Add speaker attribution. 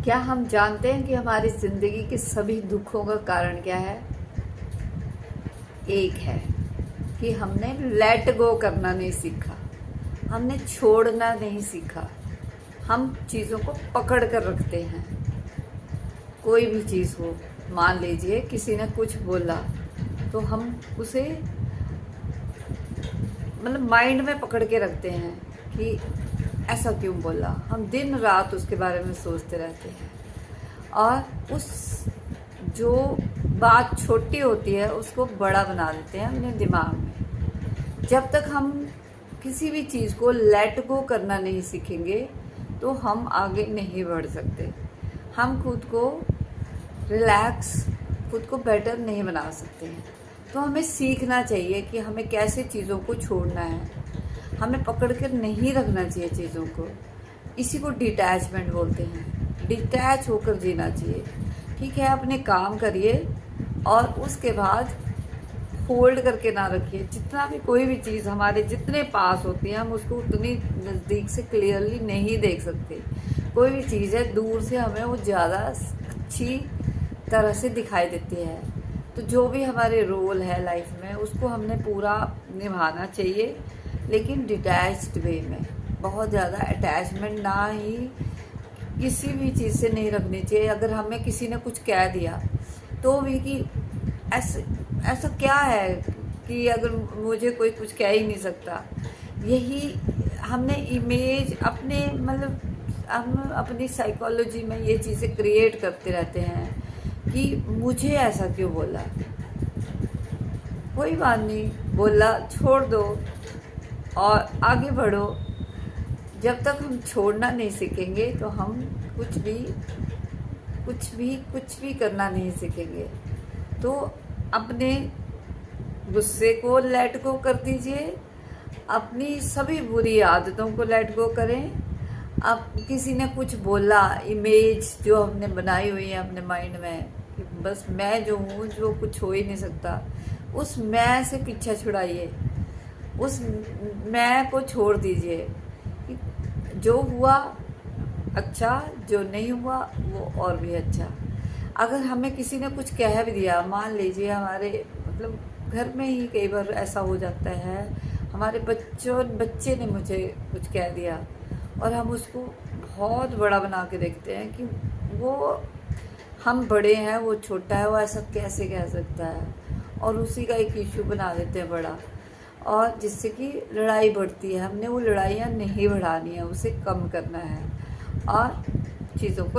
Speaker 1: क्या हम जानते हैं कि हमारी जिंदगी के सभी दुखों का कारण क्या है? एक है कि हमने लेट गो करना नहीं सीखा, हमने छोड़ना नहीं सीखा। हम चीज़ों को पकड़ कर रखते हैं। कोई भी चीज़ हो, मान लीजिए किसी ने कुछ बोला तो हम उसे माइंड में पकड़ के रखते हैं कि ऐसा क्यों बोला। हम दिन रात उसके बारे में सोचते रहते हैं और उस जो बात छोटी होती है उसको बड़ा बना देते हैं अपने दिमाग में। जब तक हम किसी भी चीज़ को लेट गो करना नहीं सीखेंगे तो हम आगे नहीं बढ़ सकते। हम खुद को रिलैक्स, खुद को बेटर नहीं बना सकते हैं। तो हमें सीखना चाहिए कि हमें कैसे चीज़ों को छोड़ना है। हमें पकड़ कर नहीं रखना चाहिए चीज़ों को। इसी को डिटैचमेंट बोलते हैं। डिटैच होकर जीना चाहिए। ठीक है, अपने काम करिए और उसके बाद होल्ड करके ना रखिए। जितना भी कोई भी चीज़ हमारे जितने पास होती है हम उसको उतनी नज़दीक से क्लियरली नहीं देख सकते। कोई भी चीज़ है दूर से हमें वो ज़्यादा अच्छी तरह से दिखाई देती है। तो जो भी हमारे रोल है लाइफ में उसको हमने पूरा निभाना चाहिए, लेकिन डिटैच्ड वे में। बहुत ज़्यादा अटैचमेंट ना ही किसी भी चीज़ से नहीं रखनी चाहिए। अगर हमें किसी ने कुछ कह दिया तो भी कि ऐसा क्या है कि अगर मुझे कोई कुछ कह ही नहीं सकता। यही हमने इमेज अपने हम अपनी साइकोलॉजी में ये चीज़ें क्रिएट करते रहते हैं कि मुझे ऐसा क्यों बोला। कोई बात नहीं, बोला, छोड़ दो और आगे बढ़ो। जब तक हम छोड़ना नहीं सीखेंगे तो हम कुछ भी करना नहीं सीखेंगे। तो अपने गुस्से को लेट गो कर दीजिए, अपनी सभी बुरी आदतों को लेट गो करें। अब किसी ने कुछ बोला, इमेज जो हमने बनाई हुई है अपने माइंड में कि बस मैं जो हूँ, जो कुछ हो ही नहीं सकता, उस मैं से पीछा छुड़ाइए। उस मैं को छोड़ दीजिए। जो हुआ अच्छा, जो नहीं हुआ वो और भी अच्छा। अगर हमें किसी ने कुछ कह भी दिया, मान लीजिए हमारे घर में ही कई बार ऐसा हो जाता है, हमारे बच्चे ने मुझे कुछ कह दिया और हम उसको बहुत बड़ा बना के देखते हैं कि वो हम बड़े हैं, वो छोटा है, वो ऐसा कैसे कह सकता है, और उसी का एक इशू बना देते हैं बड़ा, और जिससे कि लड़ाई बढ़ती है। हमने वो लड़ाइयाँ नहीं बढ़ानी है, उसे कम करना है और चीज़ों को